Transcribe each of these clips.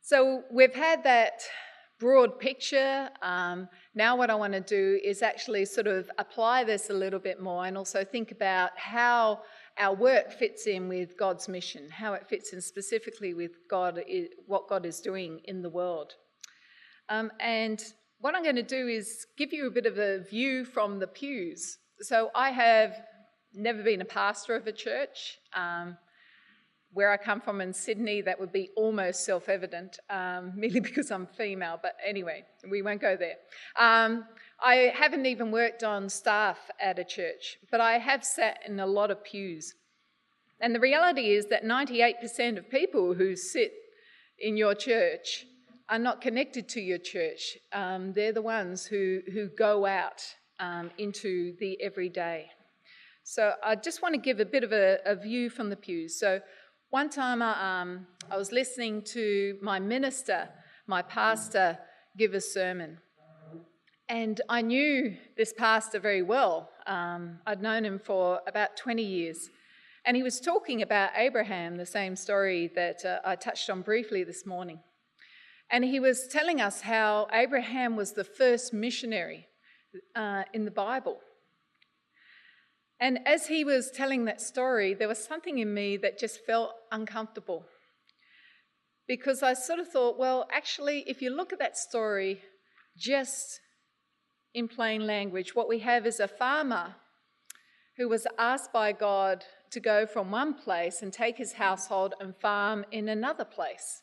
So we've had that broad picture. Now what I want to do is actually sort of apply this a little bit more and also think about how our work fits in with God's mission, how it fits in specifically with what God is doing in the world. And what I'm going to do is give you a bit of a view from the pews. So I have never been a pastor of a church. Where I come from in Sydney, that would be almost self-evident, merely because I'm female. But anyway, we won't go there. I haven't even worked on staff at a church, but I have sat in a lot of pews. And the reality is that 98% of people who sit in your church are not connected to your church. They're the ones who go out into the everyday. So I just want to give a bit of a view from the pews. So one time I was listening to my minister, my pastor, give a sermon. And I knew this pastor very well. I'd known him for about 20 years. And he was talking about Abraham, the same story that I touched on briefly this morning. And he was telling us how Abraham was the first missionary in the Bible. And as he was telling that story, there was something in me that just felt uncomfortable. Because I sort of thought, well, actually, if you look at that story just in plain language, what we have is a farmer who was asked by God to go from one place and take his household and farm in another place.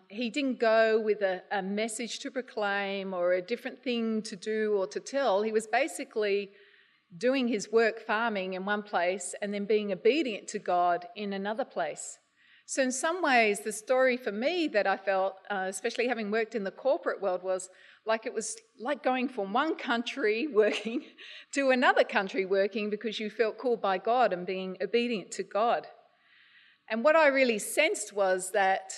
He didn't go with a message to proclaim or a different thing to do or to tell. He was basically doing his work farming in one place and then being obedient to God in another place. So in some ways, the story for me that I felt, especially having worked in the corporate world, was like it was like going from one country working to another country working because you felt called by God and being obedient to God. And what I really sensed was that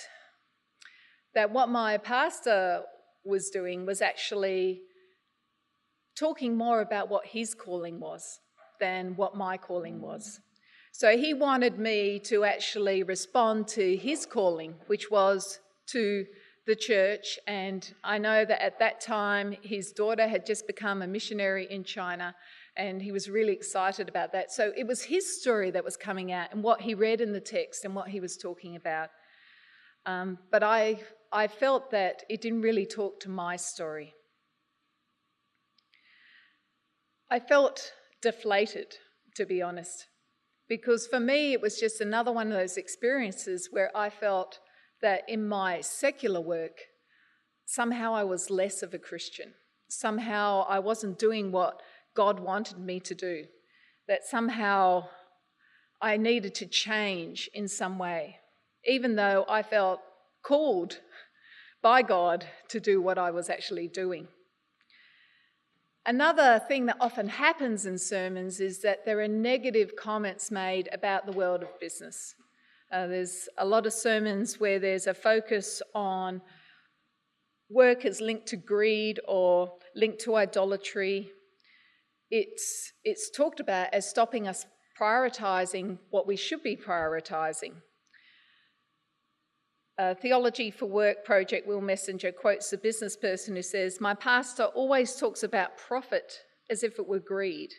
what my pastor was doing was actually talking more about what his calling was than what my calling was. So he wanted me to actually respond to his calling, which was to the church. And I know that at that time, his daughter had just become a missionary in China, and he was really excited about that. So it was his story that was coming out and what he read in the text and what he was talking about. But I felt that it didn't really talk to my story. I felt deflated, to be honest, because for me it was just another one of those experiences where I felt that in my secular work, somehow I was less of a Christian. Somehow I wasn't doing what God wanted me to do, that somehow I needed to change in some way, even though I felt called by God to do what I was actually doing. Another thing that often happens in sermons is that there are negative comments made about the world of business. There's a lot of sermons where there's a focus on work as linked to greed or linked to idolatry. It's talked about as stopping us prioritising what we should be prioritising. Theology for Work project Will Messenger quotes a business person who says, "My pastor always talks about profit as if it were greed."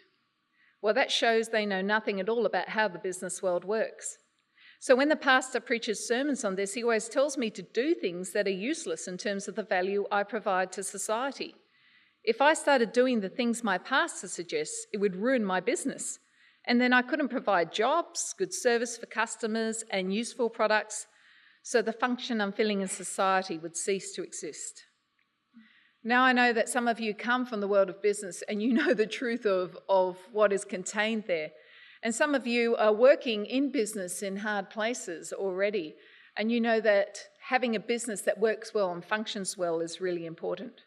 Well, that shows they know nothing at all about how the business world works. So when the pastor preaches sermons on this, he always tells me to do things that are useless in terms of the value I provide to society. If I started doing the things my pastor suggests, it would ruin my business. And then I couldn't provide jobs, good service for customers, and useful products. So the function I'm filling in society would cease to exist. Now I know that some of you come from the world of business and you know the truth of what is contained there. And some of you are working in business in hard places already, and you know that having a business that works well and functions well is really important.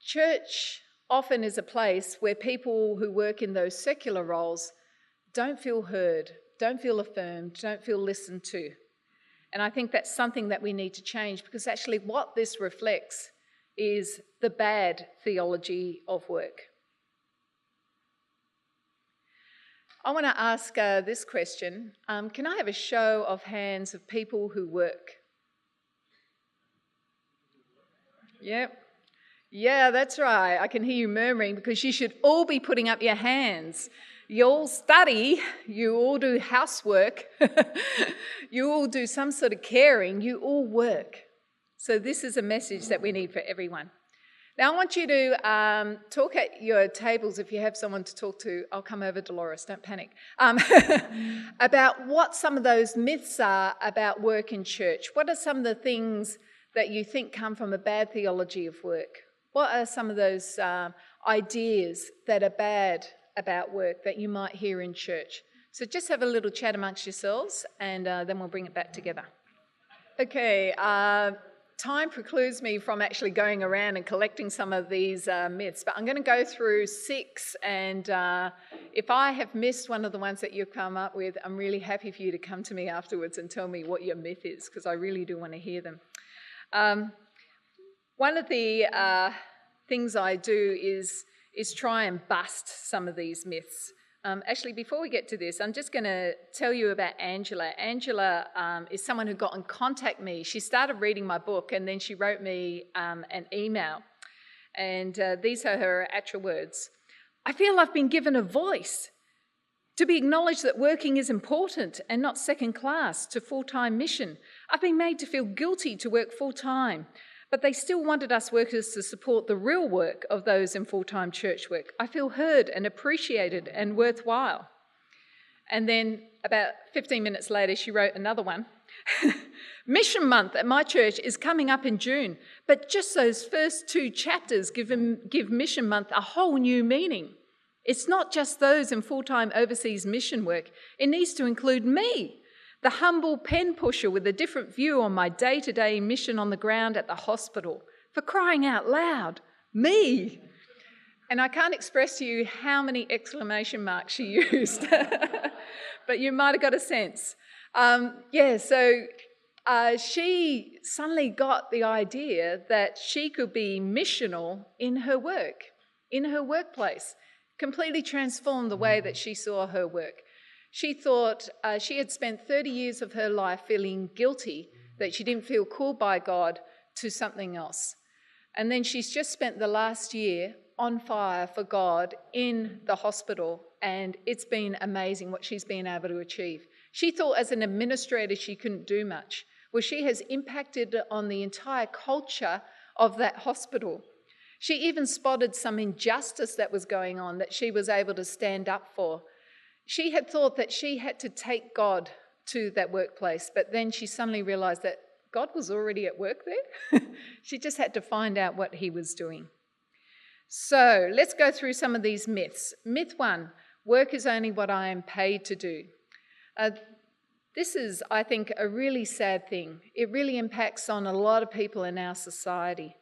Church often is a place where people who work in those secular roles don't feel heard, don't feel affirmed, don't feel listened to. And I think that's something that we need to change, because actually what this reflects is the bad theology of work. I want to ask this question. Can I have a show of hands of people who work Yep. Yeah, that's right. I can hear you murmuring because you should all be putting up your hands. You all study, you all do housework, you all do some sort of caring, you all work. So this is a message that we need for everyone. Now I want you to talk at your tables if you have someone to talk to. I'll come over, Dolores, don't panic. About what some of those myths are about work in church. What are some of the things that you think come from a bad theology of work? What are some of those ideas that are bad about work that you might hear in church? So just have a little chat amongst yourselves and then we'll bring it back together. Okay, time precludes me from actually going around and collecting some of these myths, but I'm going to go through 6 and if I have missed one of the ones that you've come up with, I'm really happy for you to come to me afterwards and tell me what your myth is because I really do want to hear them. One of the things I do is try and bust some of these myths. Actually, before we get to this, I'm just going to tell you about Angela. Angela is someone who got in contact with me. She started reading my book and then she wrote me an email. And these are her actual words. I feel I've been given a voice to be acknowledged that working is important and not second class to full-time mission. I've been made to feel guilty to work full-time, but they still wanted us workers to support the real work of those in full-time church work. I feel heard and appreciated and worthwhile. And then about 15 minutes later, she wrote another one. Mission month at my church is coming up in June, but just those first 2 chapters give mission month a whole new meaning. It's not just those in full-time overseas mission work. It needs to include me, the humble pen pusher with a different view on my day-to-day mission on the ground at the hospital. For crying out loud, me. And I can't express to you how many exclamation marks she used, but you might have got a sense. She suddenly got the idea that she could be missional in her work, in her workplace. Completely transformed the way that she saw her work. She thought she had spent 30 years of her life feeling guilty that she didn't feel called by God to something else. And then she's just spent the last year on fire for God in the hospital, and it's been amazing what she's been able to achieve. She thought as an administrator she couldn't do much. Well, she has impacted on the entire culture of that hospital. She even spotted some injustice that was going on that she was able to stand up for. She had thought that she had to take God to that workplace, but then she suddenly realised that God was already at work there. She just had to find out what he was doing. So let's go through some of these myths. Myth 1, work is only what I am paid to do. This is, I think, a really sad thing. It really impacts on a lot of people in our society.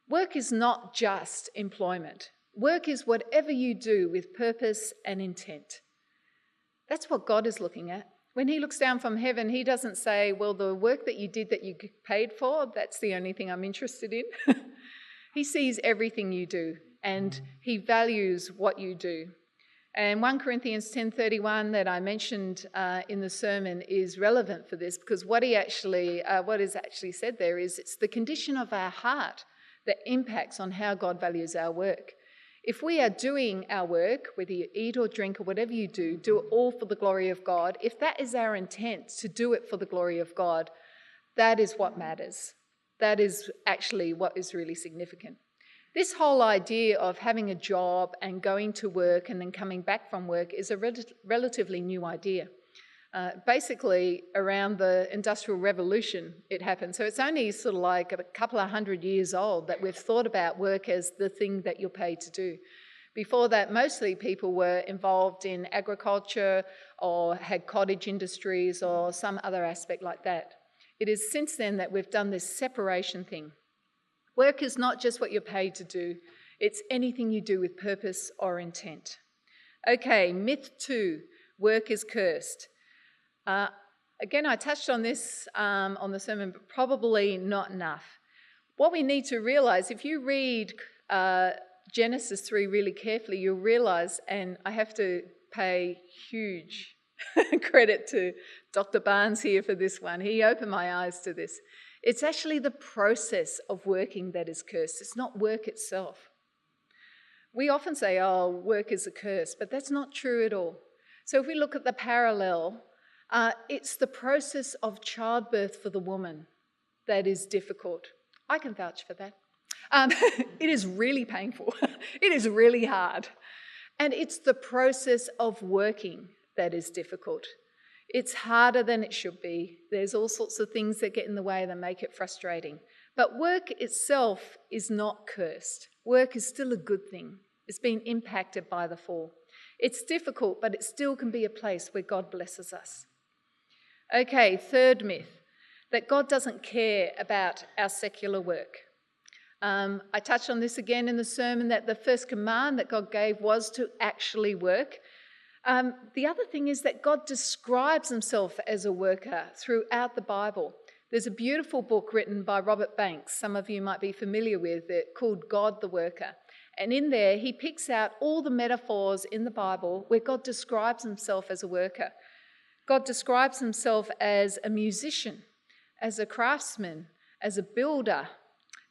Work is not just employment. Work is whatever you do with purpose and intent. That's what God is looking at. When he looks down from heaven, he doesn't say, well, the work that you did that you paid for, that's the only thing I'm interested in. He sees everything you do and he values what you do. And 1 Corinthians 10:31 that I mentioned in the sermon is relevant for this because what is actually said there is it's the condition of our heart that impacts on how God values our work. If we are doing our work, whether you eat or drink or whatever you do it all for the glory of God. If that is our intent, to do it for the glory of God, that is what matters. That is actually what is really significant. This whole idea of having a job and going to work and then coming back from work is a relatively new idea. Basically, around the Industrial Revolution, it happened. So it's only sort of like a couple of 100 years old that we've thought about work as the thing that you're paid to do. Before that, mostly people were involved in agriculture or had cottage industries or some other aspect like that. It is since then that we've done this separation thing. Work is not just what you're paid to do. It's anything you do with purpose or intent. Okay, myth 2, work is cursed. Again, I touched on this on the sermon, but probably not enough. What we need to realise, if you read Genesis 3 really carefully, you'll realise, and I have to pay huge credit to Dr. Barnes here for this one. He opened my eyes to this. It's actually the process of working that is cursed. It's not work itself. We often say, oh, work is a curse, but that's not true at all. So if we look at the parallel, it's the process of childbirth for the woman that is difficult. I can vouch for that. It is really painful. It is really hard. And it's the process of working that is difficult. It's harder than it should be. There's all sorts of things that get in the way that make it frustrating. But work itself is not cursed. Work is still a good thing. It's been impacted by the fall. It's difficult, but it still can be a place where God blesses us. Okay, third myth, that God doesn't care about our secular work. I touched on this again in the sermon, that the first command that God gave was to actually work. The other thing is that God describes himself as a worker throughout the Bible. There's a beautiful book written by Robert Banks, some of you might be familiar with it, called God the Worker. And in there, he picks out all the metaphors in the Bible where God describes himself as a worker. God describes himself as a musician, as a craftsman, as a builder,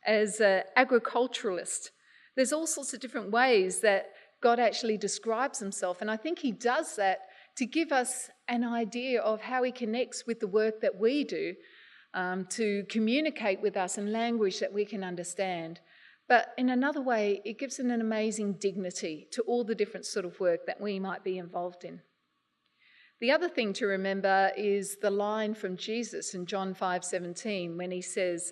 as an agriculturalist. There's all sorts of different ways that God actually describes himself. And I think he does that to give us an idea of how he connects with the work that we do, to communicate with us in language that we can understand. But in another way, it gives an amazing dignity to all the different sort of work that we might be involved in. The other thing to remember is the line from Jesus in John 5:17 when he says,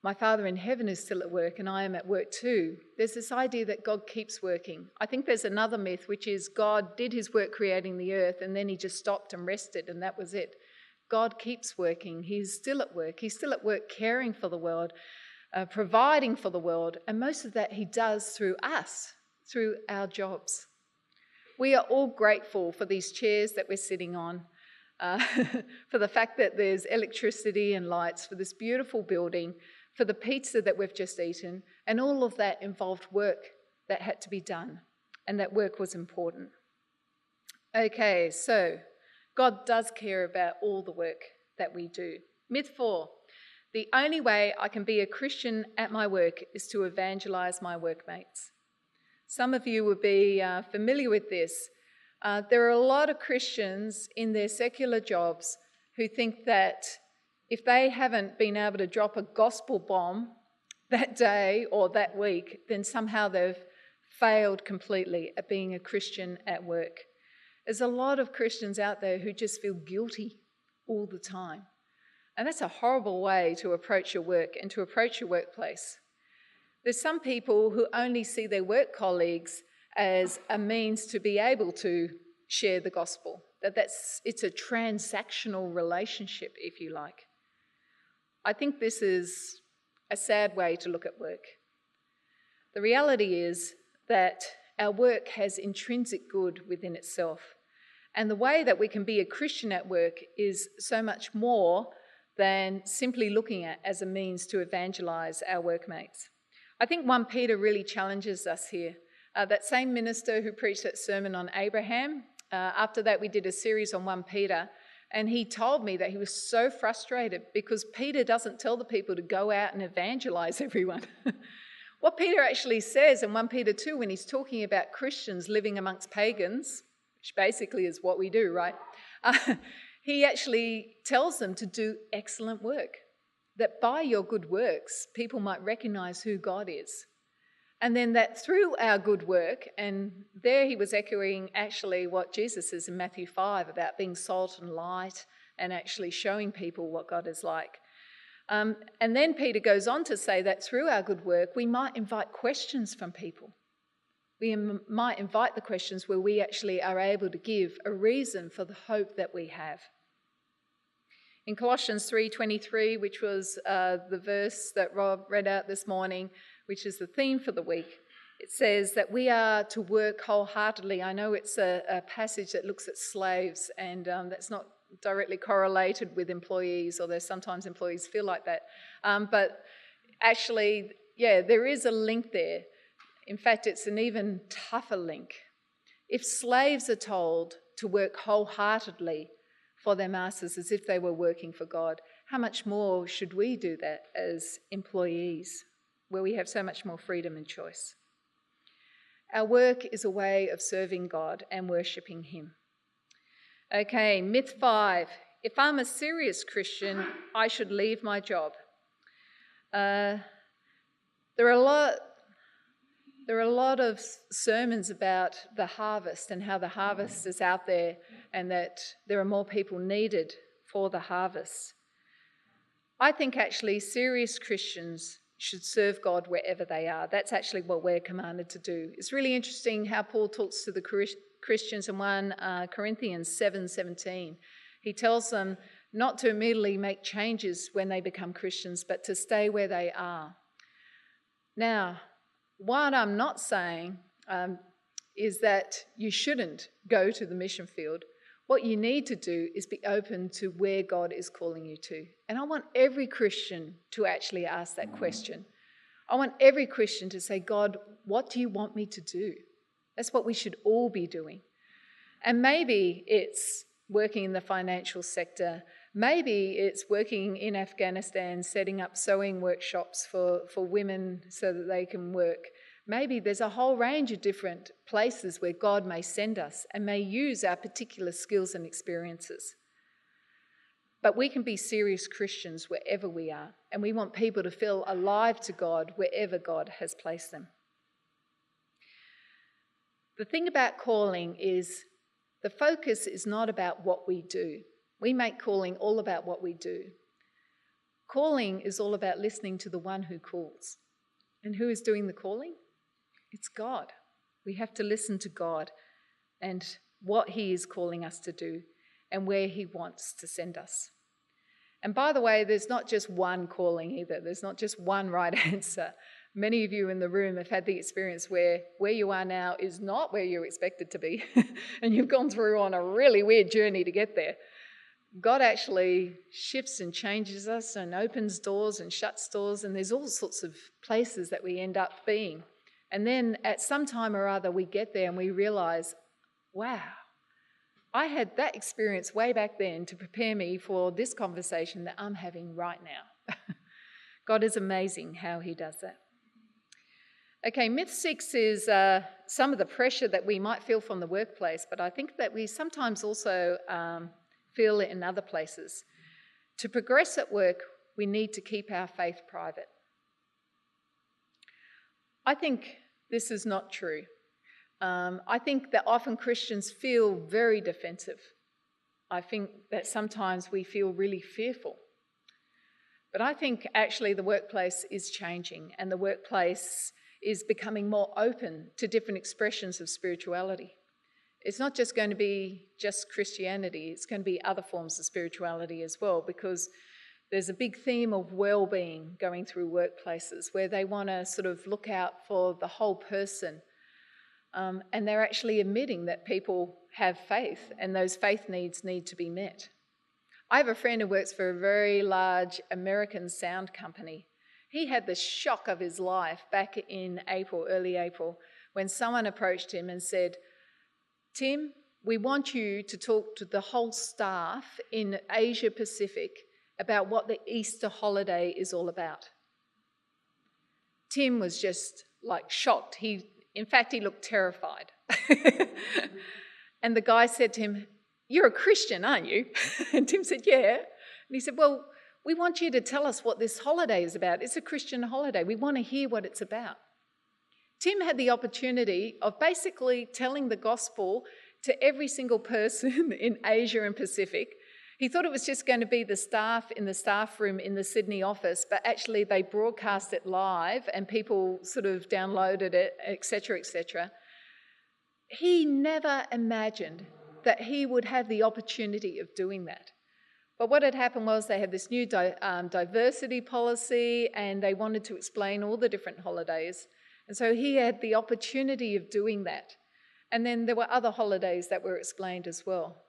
my Father in heaven is still at work and I am at work too. There's this idea that God keeps working. I think there's another myth, which is God did his work creating the earth and then he just stopped and rested and that was it. God keeps working. He's still at work. He's still at work caring for the world, providing for the world. And most of that he does through us, through our jobs. We are all grateful for these chairs that we're sitting on, for the fact that there's electricity and lights, for this beautiful building, for the pizza that we've just eaten, and all of that involved work that had to be done, and that work was important. Okay, so God does care about all the work that we do. Myth 4, the only way I can be a Christian at my work is to evangelize my workmates. Some of you will be familiar with this. There are a lot of Christians in their secular jobs who think that if they haven't been able to drop a gospel bomb that day or that week, then somehow they've failed completely at being a Christian at work. There's a lot of Christians out there who just feel guilty all the time. And that's a horrible way to approach your work and to approach your workplace. There's some people who only see their work colleagues as a means to be able to share the gospel. It's a transactional relationship, if you like. I think this is a sad way to look at work. The reality is that our work has intrinsic good within itself. And the way that we can be a Christian at work is so much more than simply looking at as a means to evangelize our workmates. I think 1 Peter really challenges us here. That same minister who preached that sermon on Abraham, after that we did a series on 1 Peter, and he told me that he was so frustrated because Peter doesn't tell the people to go out and evangelize everyone. What Peter actually says in 1 Peter 2 when he's talking about Christians living amongst pagans, which basically is what we do, right? He actually tells them to do excellent work, that by your good works, people might recognize who God is. And then that through our good work, and there he was echoing actually what Jesus says in Matthew 5 about being salt and light and actually showing people what God is like. And then Peter goes on to say that through our good work, we might invite questions from people. We might invite the questions where we actually are able to give a reason for the hope that we have. In Colossians 3:23, which was the verse that Rob read out this morning, which is the theme for the week, it says that we are to work wholeheartedly. I know it's a passage that looks at slaves, and that's not directly correlated with employees, although sometimes employees feel like that. But actually, yeah, there is a link there. In fact, it's an even tougher link. If slaves are told to work wholeheartedly for their masters as if they were working for God, how much more should we do that as employees, where we have so much more freedom and choice? Our work is a way of serving God and worshipping Him. Okay, myth 5. If I'm a serious Christian, I should leave my job. There are a lot of sermons about the harvest and how the harvest is out there and that there are more people needed for the harvest. I think actually serious Christians should serve God wherever they are. That's actually what we're commanded to do. It's really interesting how Paul talks to the Christians in 1 Corinthians 7:17. He tells them not to immediately make changes when they become Christians, but to stay where they are. Now, what I'm not saying is that you shouldn't go to the mission field. What you need to do is be open to where God is calling you to. And I want every Christian to actually ask that question. I want every Christian to say, God, what do you want me to do? That's what we should all be doing. And maybe it's working in the financial sector. Maybe it's working in Afghanistan, setting up sewing workshops for women so that they can work. Maybe there's a whole range of different places where God may send us and may use our particular skills and experiences. But we can be serious Christians wherever we are, and we want people to feel alive to God wherever God has placed them. The thing about calling is the focus is not about what we do. We make calling all about what we do. Calling is all about listening to the one who calls. And who is doing the calling? It's God. We have to listen to God and what He is calling us to do and where He wants to send us. And by the way, there's not just one calling either. There's not just one right answer. Many of you in the room have had the experience where you are now is not where you're expected to be, and you've gone through on a really weird journey to get there. God actually shifts and changes us and opens doors and shuts doors, and there's all sorts of places that we end up being. And then at some time or other, we get there and we realise, wow, I had that experience way back then to prepare me for this conversation that I'm having right now. God is amazing how He does that. Okay, myth 6 is some of the pressure that we might feel from the workplace, but I think that we sometimes also feel it in other places. To progress at work, we need to keep our faith private. I think this is not true. I think that often Christians feel very defensive. I think that sometimes we feel really fearful. But I think actually the workplace is changing, and the workplace is becoming more open to different expressions of spirituality. It's not just going to be just Christianity, it's going to be other forms of spirituality as well, because there's a big theme of well-being going through workplaces where they want to sort of look out for the whole person. And they're actually admitting that people have faith and those faith needs need to be met. I have a friend who works for a very large American sound company. He had the shock of his life back in early April, when someone approached him and said, Tim, we want you to talk to the whole staff in Asia Pacific about what the Easter holiday is all about. Tim was just like shocked. In fact, he looked terrified. And the guy said to him, "You're a Christian, aren't you?" And Tim said, "Yeah." And he said, "Well, we want you to tell us what this holiday is about. It's a Christian holiday. We want to hear what it's about." Tim had the opportunity of basically telling the gospel to every single person in Asia and Pacific. He thought it was just going to be the staff in the staff room in the Sydney office, but actually they broadcast it live and people sort of downloaded it, etc., etc. He never imagined that he would have the opportunity of doing that. But what had happened was they had this new diversity policy, and they wanted to explain all the different holidays. And so he had the opportunity of doing that. And then there were other holidays that were explained as well.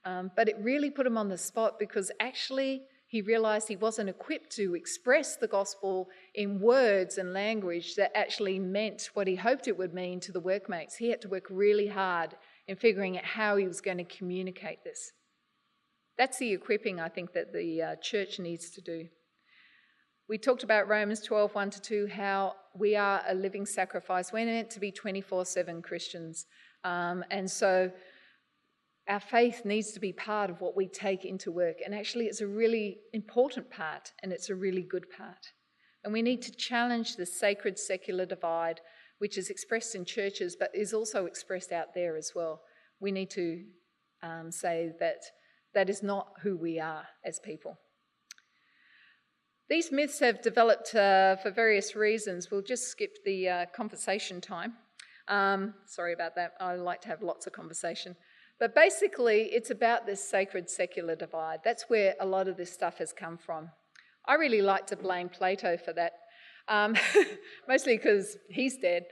But it really put him on the spot, because actually he realised he wasn't equipped to express the gospel in words and language that actually meant what he hoped it would mean to the workmates. He had to work really hard in figuring out how he was going to communicate this. That's the equipping, I think, that the church needs to do. We talked about Romans 12, 1-2, how we are a living sacrifice. We're meant to be 24/7 Christians. And so our faith needs to be part of what we take into work. And actually, it's a really important part, and it's a really good part. And we need to challenge the sacred-secular divide, which is expressed in churches, but is also expressed out there as well. We need to say that that is not who we are as people. These myths have developed for various reasons. We'll just skip the conversation time. Sorry about that. I like to have lots of conversation. But basically, it's about this sacred-secular divide. That's where a lot of this stuff has come from. I really like to blame Plato for that, mostly because he's dead.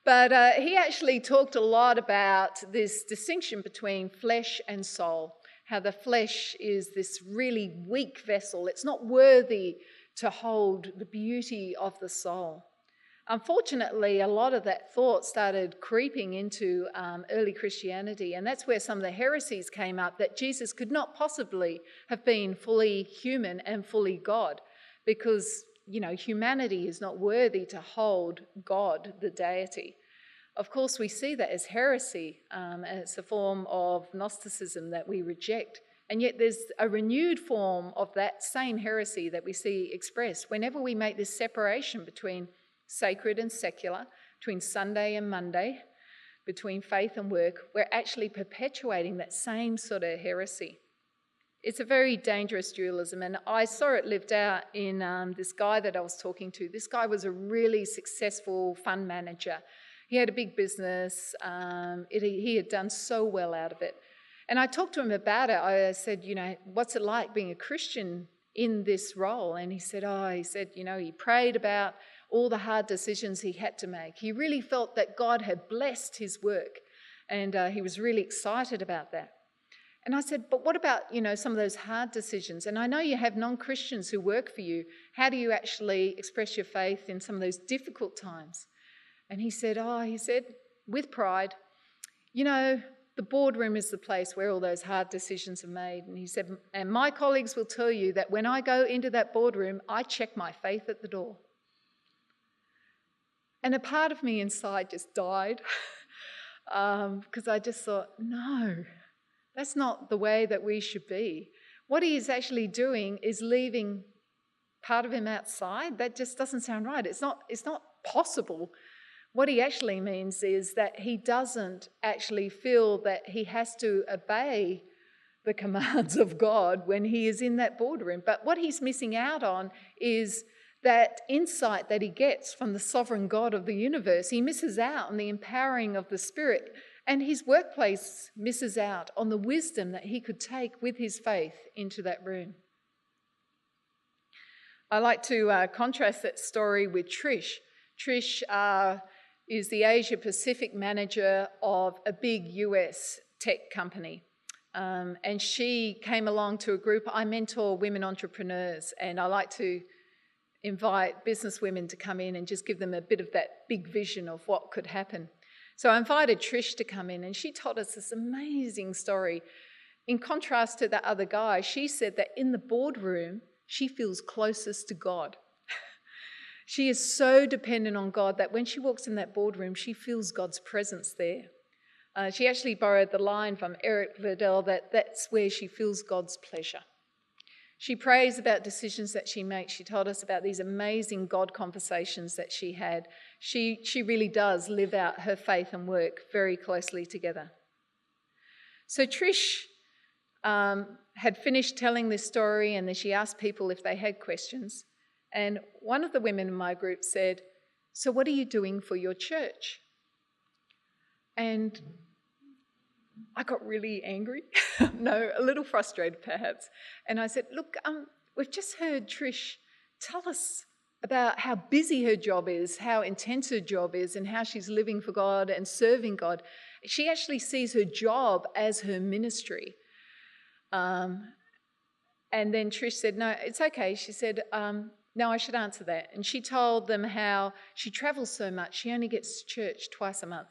But he actually talked a lot about this distinction between flesh and soul, how the flesh is this really weak vessel. It's not worthy to hold the beauty of the soul. Unfortunately, a lot of that thought started creeping into early Christianity, and that's where some of the heresies came up, that Jesus could not possibly have been fully human and fully God, because, humanity is not worthy to hold God, the deity. Of course, we see that as heresy, and it's a form of Gnosticism that we reject. And yet there's a renewed form of that same heresy that we see expressed whenever we make this separation between sacred and secular, between Sunday and Monday, between faith and work. We're actually perpetuating that same sort of heresy. It's a very dangerous dualism, and I saw it lived out in this guy that I was talking to. This guy was a really successful fund manager. He had a big business. He had done so well out of it. And I talked to him about it. I said, what's it like being a Christian in this role? And he said, he prayed about all the hard decisions he had to make. He really felt that God had blessed his work, and he was really excited about that. And I said, but what about, some of those hard decisions? And I know you have non-Christians who work for you. How do you actually express your faith in some of those difficult times? And he said, with pride, the boardroom is the place where all those hard decisions are made. And he said, and my colleagues will tell you that when I go into that boardroom, I check my faith at the door. And a part of me inside just died because I just thought, no, that's not the way that we should be. What he is actually doing is leaving part of him outside. That just doesn't sound right. It's not possible. What he actually means is that he doesn't actually feel that he has to obey the commands of God when he is in that boardroom. But what he's missing out on is that insight that he gets from the sovereign God of the universe. He misses out on the empowering of the Spirit, and his workplace misses out on the wisdom that he could take with his faith into that room. I like to contrast that story with Trish. Trish is the Asia Pacific manager of a big US tech company. And she came along to a group. I mentor women entrepreneurs, and I like to invite business women to come in and just give them a bit of that big vision of what could happen. So I invited Trish to come in, and she told us this amazing story. In contrast to the other guy, she said that in the boardroom, she feels closest to God. She is so dependent on God that when she walks in that boardroom, she feels God's presence there. She actually borrowed the line from Eric Liddell that that's where she feels God's pleasure. She prays about decisions that she makes. She told us about these amazing God conversations that she had. She really does live out her faith and work very closely together. So Trish had finished telling this story, and then she asked people if they had questions. And one of the women in my group said, "So what are you doing for your church?" And I got really angry, no, a little frustrated perhaps. And I said, look, we've just heard Trish tell us about how busy her job is, how intense her job is, and how she's living for God and serving God. She actually sees her job as her ministry. And then Trish said, no, it's okay. She said, no, I should answer that. And she told them how she travels so much, she only gets to church twice a month.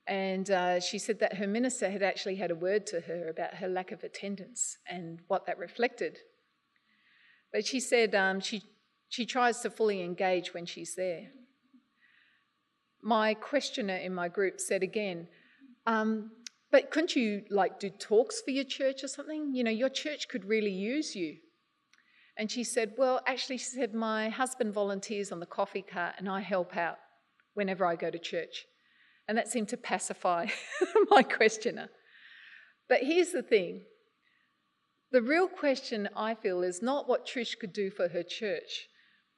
And she said that her minister had actually had a word to her about her lack of attendance and what that reflected. But she said she tries to fully engage when she's there. My questioner in my group said again, but couldn't you do talks for your church or something? You know, your church could really use you. And she said, well, actually, she said, my husband volunteers on the coffee cart and I help out whenever I go to church. And that seemed to pacify my questioner. But here's the thing. The real question, I feel, is not what Trish could do for her church,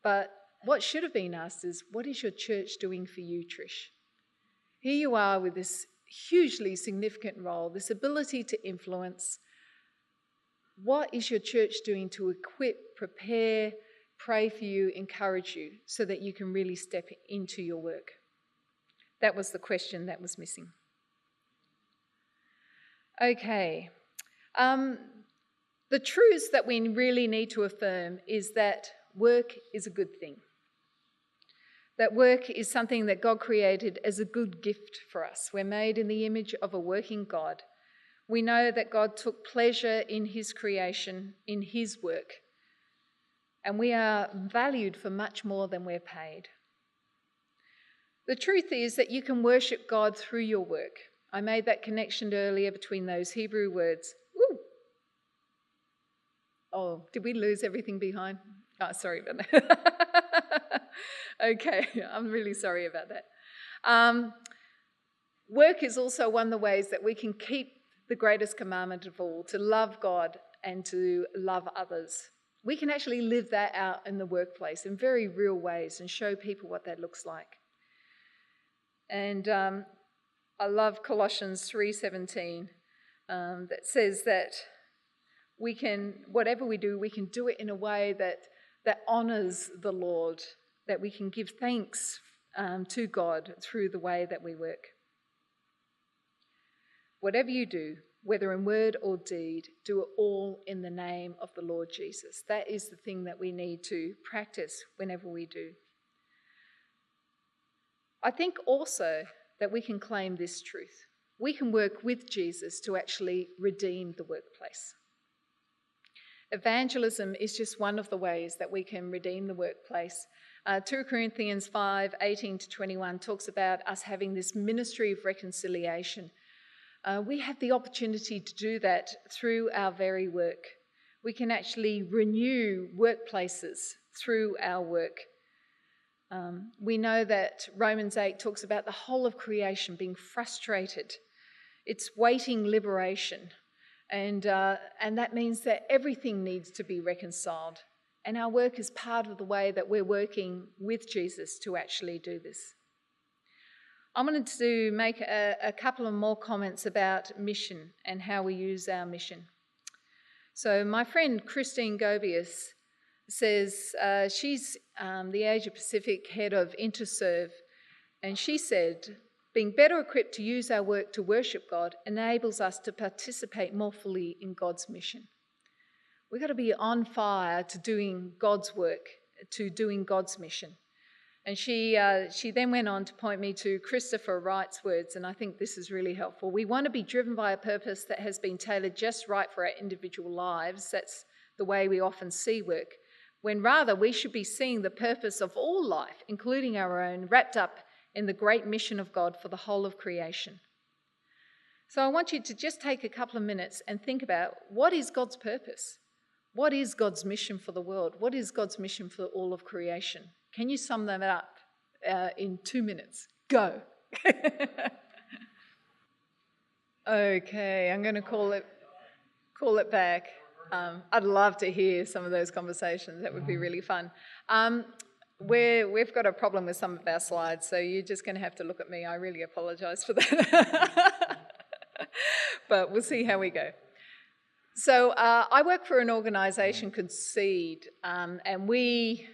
but what should have been asked is, what is your church doing for you, Trish? Here you are with this hugely significant role, this ability to influence. What is your church doing to equip, prepare, pray for you, encourage you, so that you can really step into your work? That was the question that was missing. Okay. The truths that we really need to affirm is that work is a good thing. That work is something that God created as a good gift for us. We're made in the image of a working God. We know that God took pleasure in his creation, in his work, and we are valued for much more than we're paid. The truth is that you can worship God through your work. I made that connection earlier between those Hebrew words. Woo! Oh, did we lose everything behind? Oh, sorry about that. Okay, I'm really sorry about that. Work is also one of the ways that we can keep the greatest commandment of all, to love God and to love others. We can actually live that out in the workplace in very real ways and show people what that looks like. And I love Colossians 3:17 that says that we can, whatever we do it in a way that honours the Lord, that we can give thanks to God through the way that we work. Whatever you do, whether in word or deed, do it all in the name of the Lord Jesus. That is the thing that we need to practice whenever we do. I think also that we can claim this truth. We can work with Jesus to actually redeem the workplace. Evangelism is just one of the ways that we can redeem the workplace. 2 Corinthians 5:18-21 talks about us having this ministry of reconciliation. We have the opportunity to do that through our very work. We can actually renew workplaces through our work. We know that Romans 8 talks about the whole of creation being frustrated. It's waiting liberation. And that means that everything needs to be reconciled. And our work is part of the way that we're working with Jesus to actually do this. I wanted to make a couple of more comments about mission and how we use our mission. So my friend Christine Gobius says she's the Asia Pacific head of Interserve, and she said, being better equipped to use our work to worship God enables us to participate more fully in God's mission. We've got to be on fire to doing God's work, to doing God's mission. And she then went on to point me to Christopher Wright's words, and I think this is really helpful. We want to be driven by a purpose that has been tailored just right for our individual lives. That's the way we often see work, when rather we should be seeing the purpose of all life, including our own, wrapped up in the great mission of God for the whole of creation. So I want you to just take a couple of minutes and think about, what is God's purpose? What is God's mission for the world? What is God's mission for all of creation? Can you sum them up in 2 minutes? Go. Okay, I'm going to call it back. I'd love to hear some of those conversations. That would be really fun. We've got a problem with some of our slides, so you're just going to have to look at me. I really apologise for that. But we'll see how we go. So I work for an organisation called Seed, and we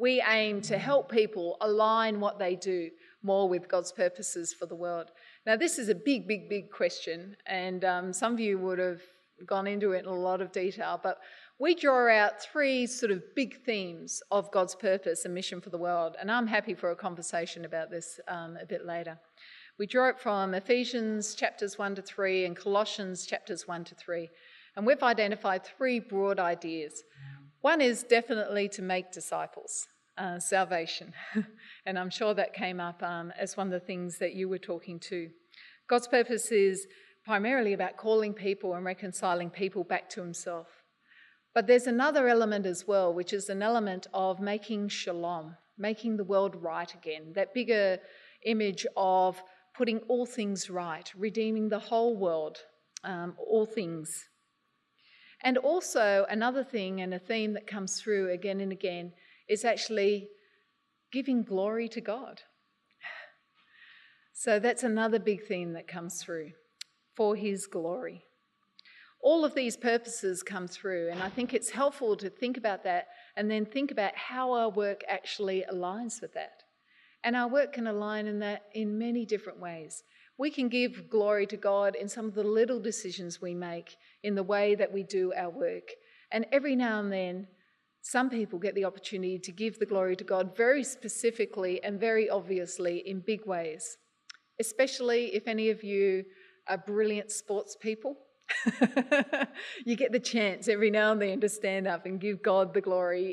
aim to help people align what they do more with God's purposes for the world. Now, this is a big, big, big question, and some of you would have gone into it in a lot of detail, but we draw out 3 sort of big themes of God's purpose and mission for the world, and I'm happy for a conversation about this a bit later. We draw it from Ephesians chapters 1 to 3 and Colossians chapters 1 to 3. And we've identified three broad ideas. One is definitely to make disciples, salvation. And I'm sure that came up as one of the things that you were talking to. God's purpose is primarily about calling people and reconciling people back to himself. But there's another element as well, which is an element of making shalom, making the world right again. That bigger image of putting all things right, redeeming the whole world, all things. And also another thing and a theme that comes through again and again is actually giving glory to God. So that's another big theme that comes through, for his glory. All of these purposes come through, and I think it's helpful to think about that and then think about how our work actually aligns with that. And our work can align in that in many different ways. We can give glory to God in some of the little decisions we make in the way that we do our work. And every now and then, some people get the opportunity to give the glory to God very specifically and very obviously in big ways, especially if any of you are brilliant sports people. You get the chance every now and then to stand up and give God the glory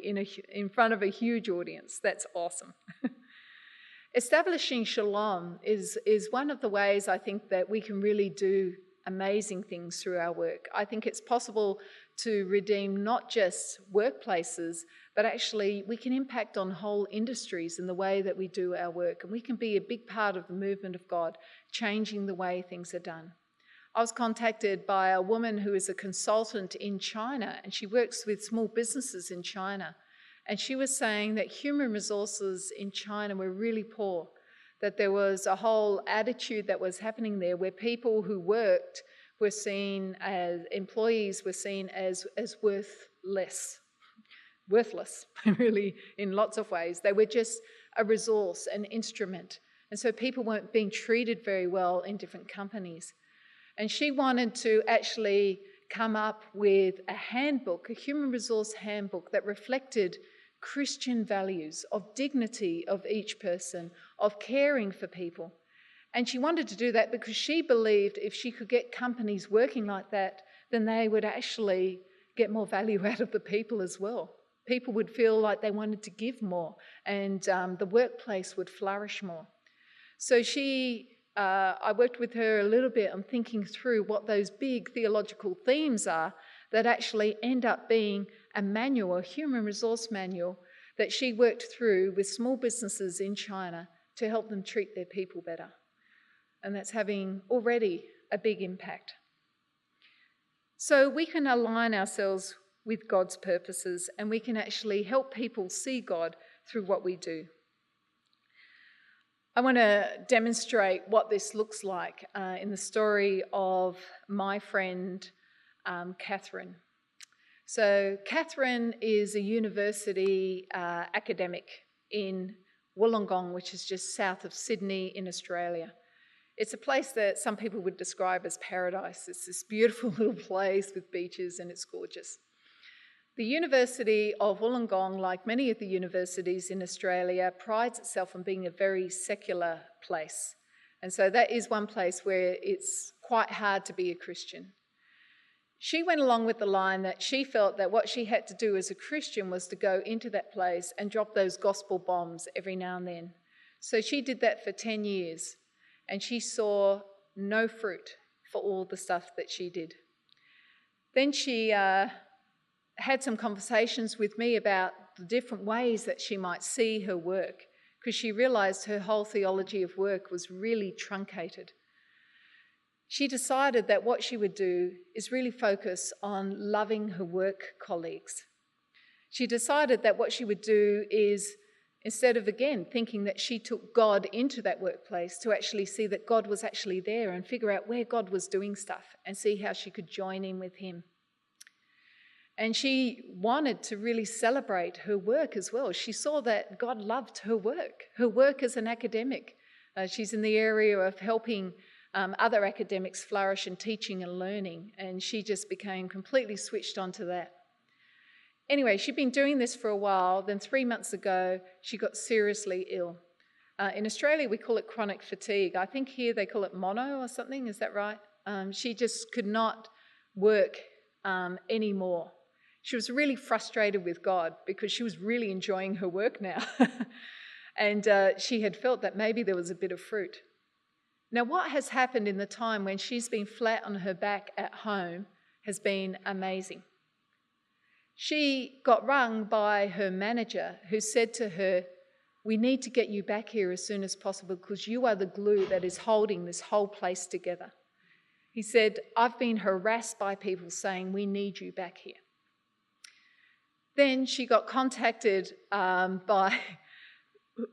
in front of a huge audience. That's awesome. Establishing shalom is one of the ways I think that we can really do amazing things through our work. I think it's possible to redeem not just workplaces, but actually we can impact on whole industries in the way that we do our work. And we can be a big part of the movement of God, changing the way things are done. I was contacted by a woman who is a consultant in China, and she works with small businesses in China. And she was saying that human resources in China were really poor, that there was a whole attitude that was happening there where people who worked were seen as, employees were seen as worthless, really, in lots of ways. They were just a resource, an instrument. And so people weren't being treated very well in different companies. And she wanted to actually come up with a handbook, a human resource handbook that reflected Christian values of dignity of each person, of caring for people. And she wanted to do that because she believed if she could get companies working like that, then they would actually get more value out of the people as well. People would feel like they wanted to give more, and the workplace would flourish more. So I worked with her a little bit on thinking through what those big theological themes are that actually end up being a manual, a human resource manual that she worked through with small businesses in China to help them treat their people better. And that's having already a big impact. So we can align ourselves with God's purposes, and we can actually help people see God through what we do. I want to demonstrate what this looks like in the story of my friend Catherine. So Catherine is a university academic in Wollongong, which is just south of Sydney in Australia. It's a place that some people would describe as paradise. It's this beautiful little place with beaches, and it's gorgeous. The University of Wollongong, like many of the universities in Australia, prides itself on being a very secular place. And so that is one place where it's quite hard to be a Christian. She went along with the line that she felt that what she had to do as a Christian was to go into that place and drop those gospel bombs every now and then. So she did that for 10 years, and she saw no fruit for all the stuff that she did. Then she had some conversations with me about the different ways that she might see her work, because she realised her whole theology of work was really truncated. She decided that what she would do is really focus on loving her work colleagues. She decided that what she would do is, instead of, again, thinking that she took God into that workplace, to actually see that God was actually there and figure out where God was doing stuff and see how she could join in with him. And she wanted to really celebrate her work as well. She saw that God loved her work as an academic. She's in the area of helping other academics flourish in teaching and learning, and she just became completely switched onto that. Anyway, she'd been doing this for a while. Then 3 months ago, she got seriously ill. In Australia, we call it chronic fatigue. I think here they call it mono or something. Is that right? She just could not work anymore. She was really frustrated with God because she was really enjoying her work now. And she had felt that maybe there was a bit of fruit. Now, what has happened in the time when she's been flat on her back at home has been amazing. She got rung by her manager, who said to her, "We need to get you back here as soon as possible because you are the glue that is holding this whole place together." He said, "I've been harassed by people saying we need you back here." Then she got contacted by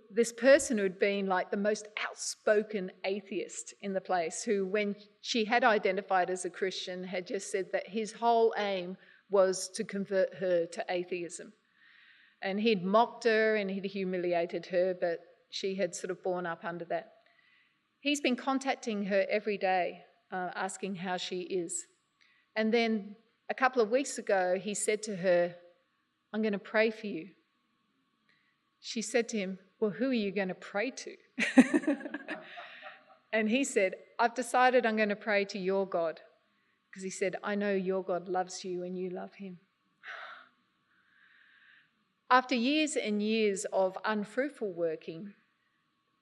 this person who had been like the most outspoken atheist in the place, who, when she had identified as a Christian, had just said that his whole aim was to convert her to atheism. And he'd mocked her and he'd humiliated her, but she had sort of borne up under that. He's been contacting her every day, asking how she is. And then a couple of weeks ago, he said to her, "I'm going to pray for you." She said to him, "Well, who are you going to pray to?" And he said, "I've decided I'm going to pray to your God." Because he said, "I know your God loves you and you love him." After years and years of unfruitful working,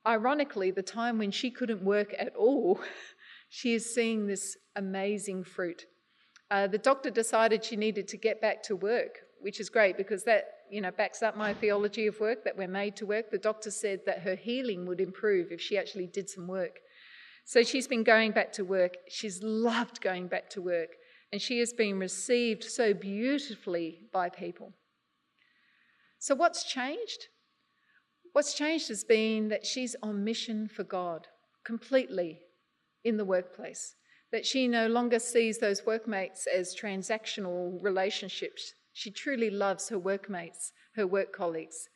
ironically, the time when she couldn't work at all, she is seeing this amazing fruit. The doctor decided she needed to get back to work, which is great because that, backs up my theology of work, that we're made to work. The doctor said that her healing would improve if she actually did some work. So she's been going back to work. She's loved going back to work, and she has been received so beautifully by people. So what's changed? What's changed has been that she's on mission for God completely in the workplace, that she no longer sees those workmates as transactional relationships. She truly loves her workmates, her work colleagues,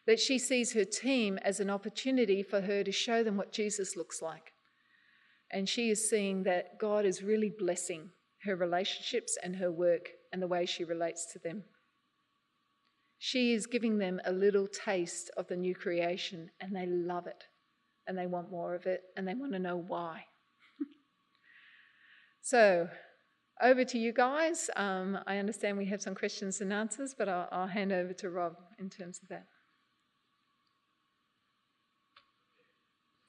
that she sees her team as an opportunity for her to show them what Jesus looks like. And she is seeing that God is really blessing her relationships and her work and the way she relates to them. She is giving them a little taste of the new creation, and they love it, and they want more of it, and they want to know why. So, over to you guys. I understand we have some questions and answers, but I'll hand over to Rob in terms of that.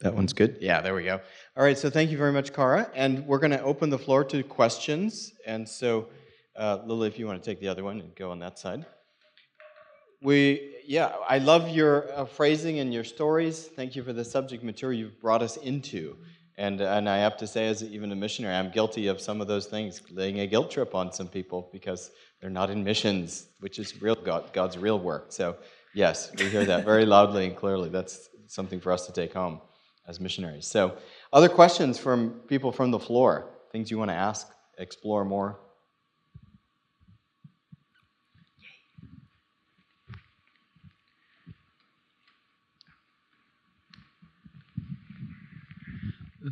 That one's good. Yeah, there we go. All right, so thank you very much, Cara. And we're going to open the floor to questions. And so, Lily, if you want to take the other one and go on that side. I love your phrasing and your stories. Thank you for the subject material you've brought us into. And I have to say, as even a missionary, I'm guilty of some of those things, laying a guilt trip on some people because they're not in missions, which is real God's real work. So, yes, we hear that very loudly and clearly. That's something for us to take home as missionaries. So, other questions from people from the floor? Things you want to ask, explore more?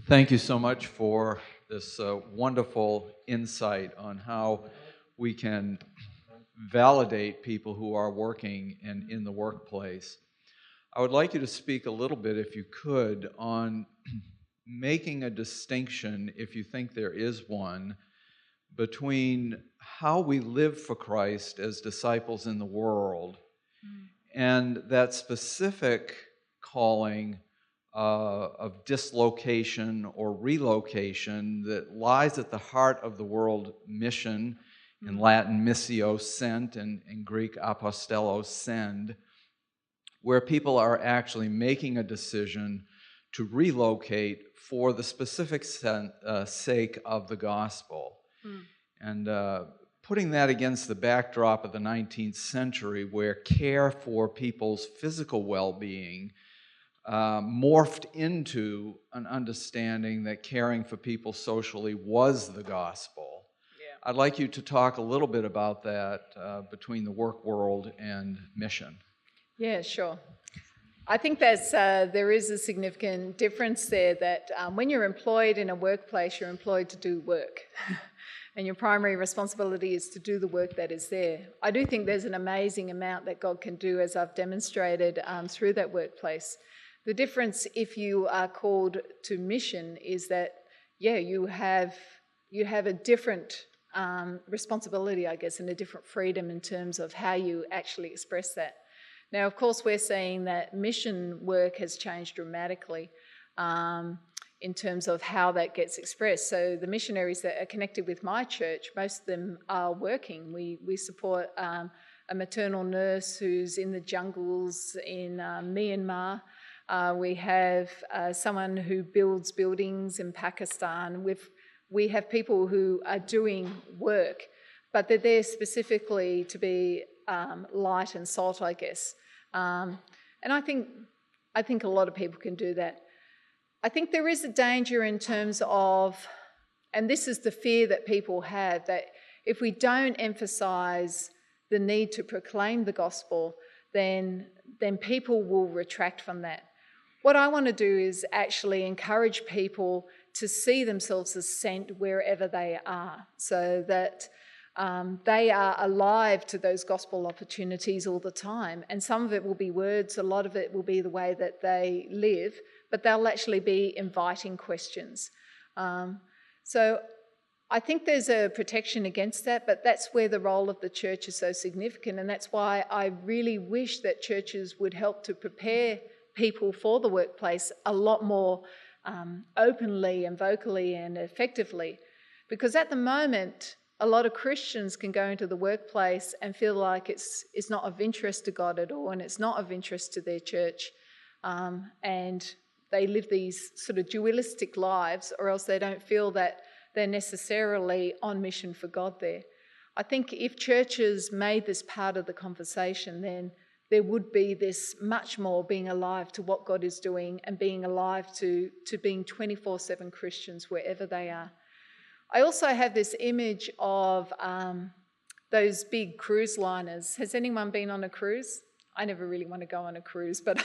Thank you so much for this wonderful insight on how we can validate people who are working in the workplace. I would like you to speak a little bit, if you could, on making a distinction, if you think there is one, between how we live for Christ as disciples in the world and that specific calling of dislocation or relocation that lies at the heart of the world mission, in Latin missio, sent, and in Greek apostello, send, where people are actually making a decision to relocate for the specific sake of the gospel. And putting that against the backdrop of the 19th century, where care for people's physical well-being morphed into an understanding that caring for people socially was the gospel. Yeah. I'd like you to talk a little bit about that between the work world and mission. Yeah, sure. I think there is a significant difference there that when you're employed in a workplace, you're employed to do work. And your primary responsibility is to do the work that is there. I do think there's an amazing amount that God can do, as I've demonstrated through that workplace. The difference if you are called to mission is that, you have a different responsibility, I guess, and a different freedom in terms of how you actually express that. Now, of course, we're seeing that mission work has changed dramatically in terms of how that gets expressed. So the missionaries that are connected with my church, most of them are working. We support a maternal nurse who's in the jungles in Myanmar. We have someone who builds buildings in Pakistan. We have people who are doing work, but they're there specifically to be light and salt, I guess. And I think a lot of people can do that. I think there is a danger in terms of, and this is the fear that people have, that if we don't emphasise the need to proclaim the gospel, then people will retract from that. What I want to do is actually encourage people to see themselves as sent wherever they are, so that they are alive to those gospel opportunities all the time. And some of it will be words, a lot of it will be the way that they live, but they'll actually be inviting questions. So I think there's a protection against that, but that's where the role of the church is so significant, and that's why I really wish that churches would help to prepare people for the workplace a lot more openly and vocally and effectively. Because at the moment, a lot of Christians can go into the workplace and feel like it's not of interest to God at all, and it's not of interest to their church. And they live these sort of dualistic lives, or else they don't feel that they're necessarily on mission for God there. I think if churches made this part of the conversation, then there would be this much more being alive to what God is doing and being alive to being 24/7 Christians wherever they are. I also have this image of those big cruise liners. Has anyone been on a cruise? I never really want to go on a cruise, but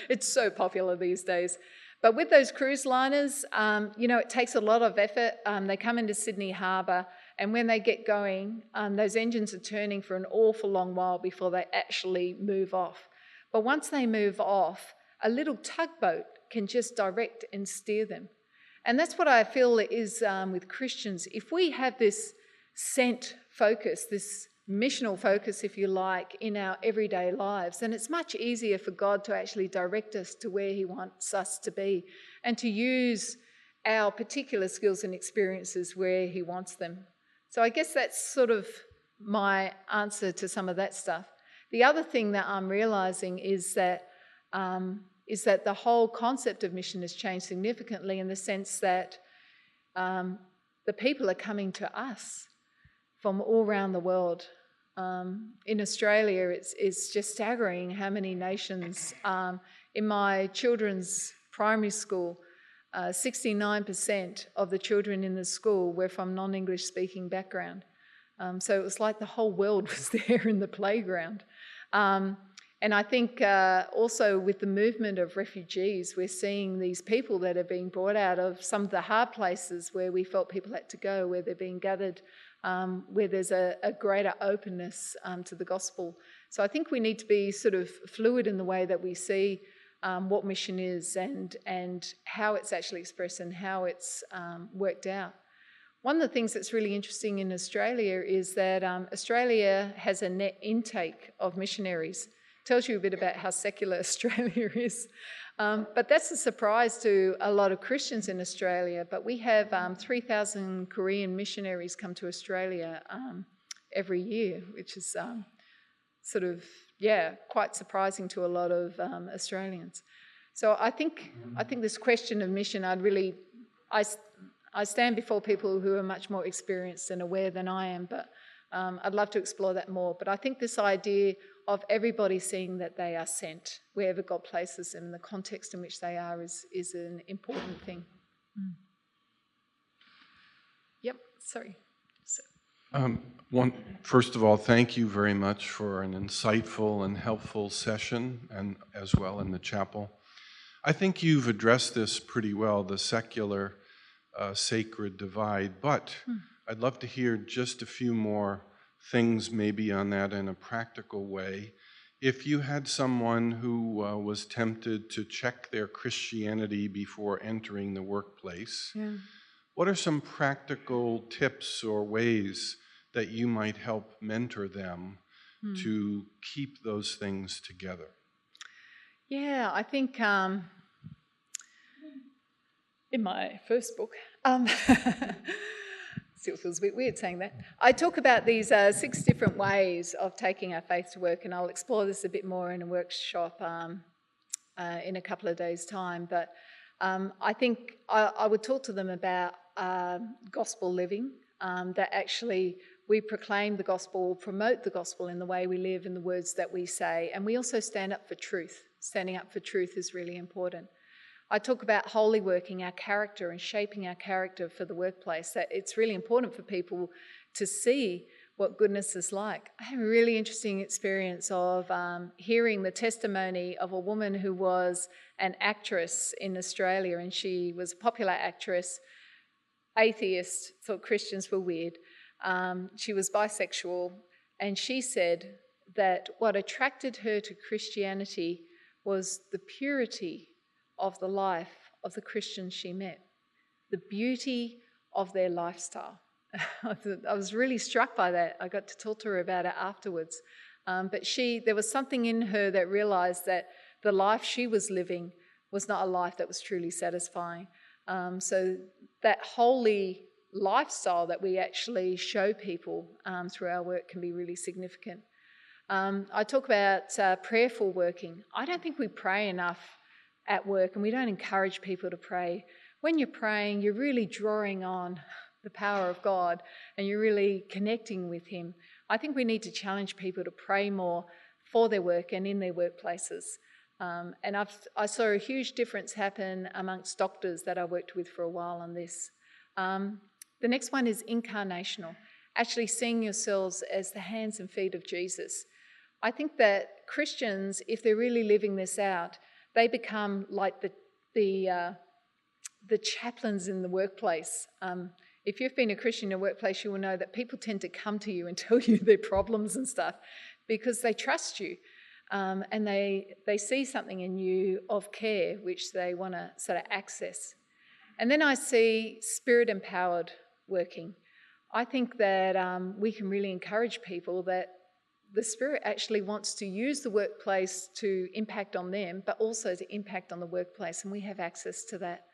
it's so popular these days. But with those cruise liners, it takes a lot of effort. They come into Sydney Harbour, and when they get going, those engines are turning for an awful long while before they actually move off. But once they move off, a little tugboat can just direct and steer them. And that's what I feel is with Christians. If we have this sent focus, this missional focus, if you like, in our everyday lives, then it's much easier for God to actually direct us to where he wants us to be and to use our particular skills and experiences where he wants them. So I guess that's sort of my answer to some of that stuff. The other thing that I'm realising is that the whole concept of mission has changed significantly, in the sense that the people are coming to us from all around the world. In Australia, it's just staggering how many nations. In my children's primary school, 69% of the children in the school were from non-English speaking background. So it was like the whole world was there in the playground. And I think also with the movement of refugees, we're seeing these people that are being brought out of some of the hard places where we felt people had to go, where they're being gathered, where there's a greater openness to the gospel. So I think we need to be sort of fluid in the way that we see what mission is and how it's actually expressed and how it's worked out. One of the things that's really interesting in Australia is that Australia has a net intake of missionaries. Tells you a bit about how secular Australia is. But that's a surprise to a lot of Christians in Australia. But we have 3,000 Korean missionaries come to Australia every year, which is quite surprising to a lot of Australians. So I think this question of mission, I stand before people who are much more experienced and aware than I am, but I'd love to explore that more. But I think this idea of everybody seeing that they are sent wherever God places them, in the context in which they are, is an important thing. Yep, sorry. First of all, thank you very much for an insightful and helpful session, and as well in the chapel. I think you've addressed this pretty well, the secular sacred divide, but I'd love to hear just a few more things maybe on that in a practical way. If you had someone who was tempted to check their Christianity before entering the workplace, what are some practical tips or ways that you might help mentor them to keep those things together? Yeah, I think in my first book, still feels a bit weird saying that, I talk about these 6 different ways of taking our faith to work, and I'll explore this a bit more in a workshop in a couple of days' time. But I think I would talk to them about gospel living, that actually we proclaim the gospel, promote the gospel in the way we live, in the words that we say, and we also stand up for truth. Standing up for truth is really important. I talk about holy working, our character, and shaping our character for the workplace, that it's really important for people to see what goodness is like. I had a really interesting experience of hearing the testimony of a woman who was an actress in Australia, and she was a popular actress, atheist, thought Christians were weird. She was bisexual, and she said that what attracted her to Christianity was the purity of the life of the Christians she met, the beauty of their lifestyle. I was really struck by that. I got to talk to her about it afterwards. But there was something in her that realised that the life she was living was not a life that was truly satisfying. So that holy lifestyle that we actually show people through our work can be really significant. I talk about prayerful working. I don't think we pray enough at work, and we don't encourage people to pray. When you're praying, you're really drawing on the power of God, and you're really connecting with Him. I think we need to challenge people to pray more for their work and in their workplaces. And I saw a huge difference happen amongst doctors that I worked with for a while on this. The next one is incarnational, actually seeing yourselves as the hands and feet of Jesus. I think that Christians, if they're really living this out, they become like the chaplains in the workplace. If you've been a Christian in a workplace, you will know that people tend to come to you and tell you their problems and stuff because they trust you, and they see something in you of care which they want to sort of access. And then I see spirit-empowered working. I think that we can really encourage people that the Spirit actually wants to use the workplace to impact on them, but also to impact on the workplace, and we have access to that.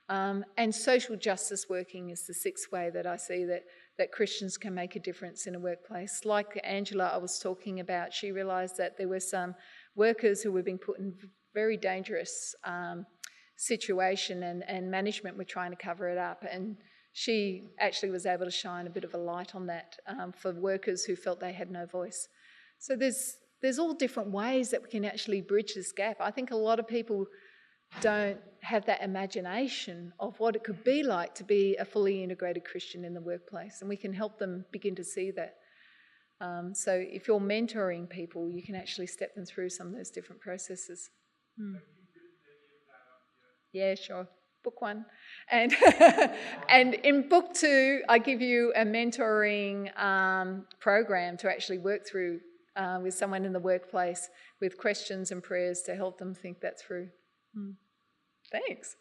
And social justice working is the 6th way that I see that Christians can make a difference in a workplace. Like Angela I was talking about, she realised that there were some workers who were being put in very dangerous situation, and management were trying to cover it up, and she actually was able to shine a bit of a light on that for workers who felt they had no voice. So there's all different ways that we can actually bridge this gap. I think a lot of people don't have that imagination of what it could be like to be a fully integrated Christian in the workplace, and we can help them begin to see that. So if you're mentoring people, you can actually step them through some of those different processes. Yeah, sure. Book 1. And and in book 2, I give you a mentoring program to actually work through with someone in the workplace with questions and prayers to help them think that through. Thanks.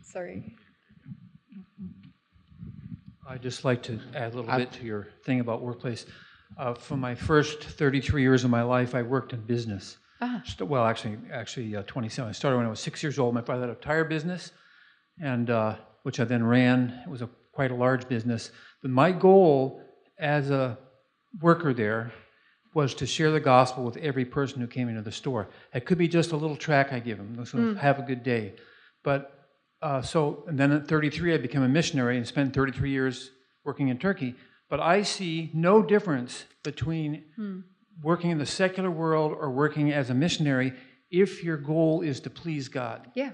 Sorry. I'd just like to add a little bit to your thing about workplace. For my first 33 years of my life, I worked in business. Well, actually 27. I started when I was 6 years old. My father had a tire business, and which I then ran. It was quite a large business. But my goal as a worker there was to share the gospel with every person who came into the store. It could be just a little tract I give them, so have a good day. But and then at 33, I became a missionary and spent 33 years working in Turkey. But I see no difference between working in the secular world or working as a missionary if your goal is to please God. Yeah.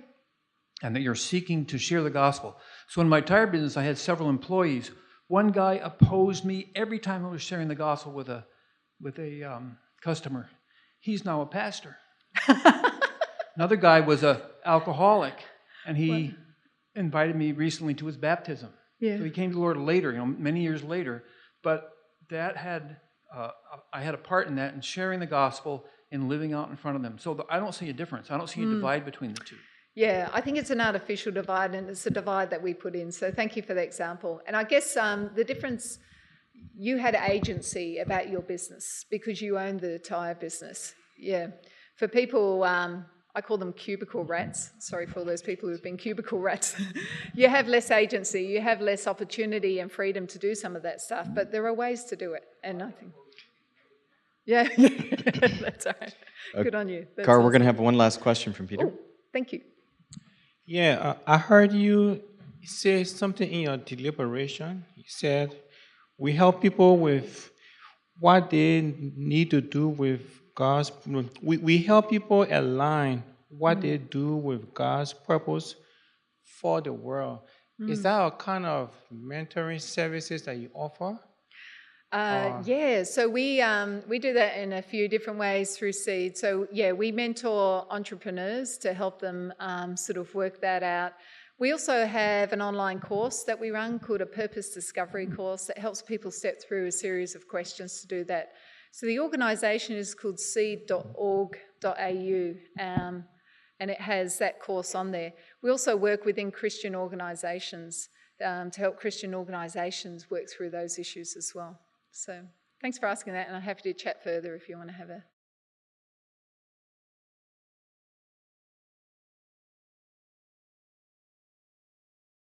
And that you're seeking to share the gospel. So in my tire business, I had several employees. One guy opposed me every time I was sharing the gospel with a customer. He's now a pastor. Another guy was an alcoholic, and he invited me recently to his baptism. Yeah. So he came to the Lord later, many years later. But that had I had a part in that in sharing the gospel and living out in front of them. So I don't see a difference. I don't see a divide between the two. Yeah, I think it's an artificial divide, and it's a divide that we put in. So thank you for the example. And I guess the difference, you had agency about your business because you owned the tire business. Yeah. For people, I call them cubicle rats. Sorry for all those people who've been cubicle rats. You have less agency, you have less opportunity and freedom to do some of that stuff, but there are ways to do it. And I think, yeah, that's all right. Good on you. That's Carl, we're awesome. going to have one last question from Peter. Oh, thank you. Yeah, I heard you say something in your deliberation. You said, we help people with what they need to do with God's. We help people align what they do with God's purpose for the world. Is that a kind of mentoring services that you offer? Yeah, so we do that in a few different ways through Seed. So yeah, we mentor entrepreneurs to help them sort of work that out. We also have an online course that we run called a Purpose Discovery course that helps people step through a series of questions to do that. So the organisation is called seed.org.au, and it has that course on there. We also work within Christian organisations to help Christian organisations work through those issues as well. So thanks for asking that, and I'm happy to chat further if you want to have a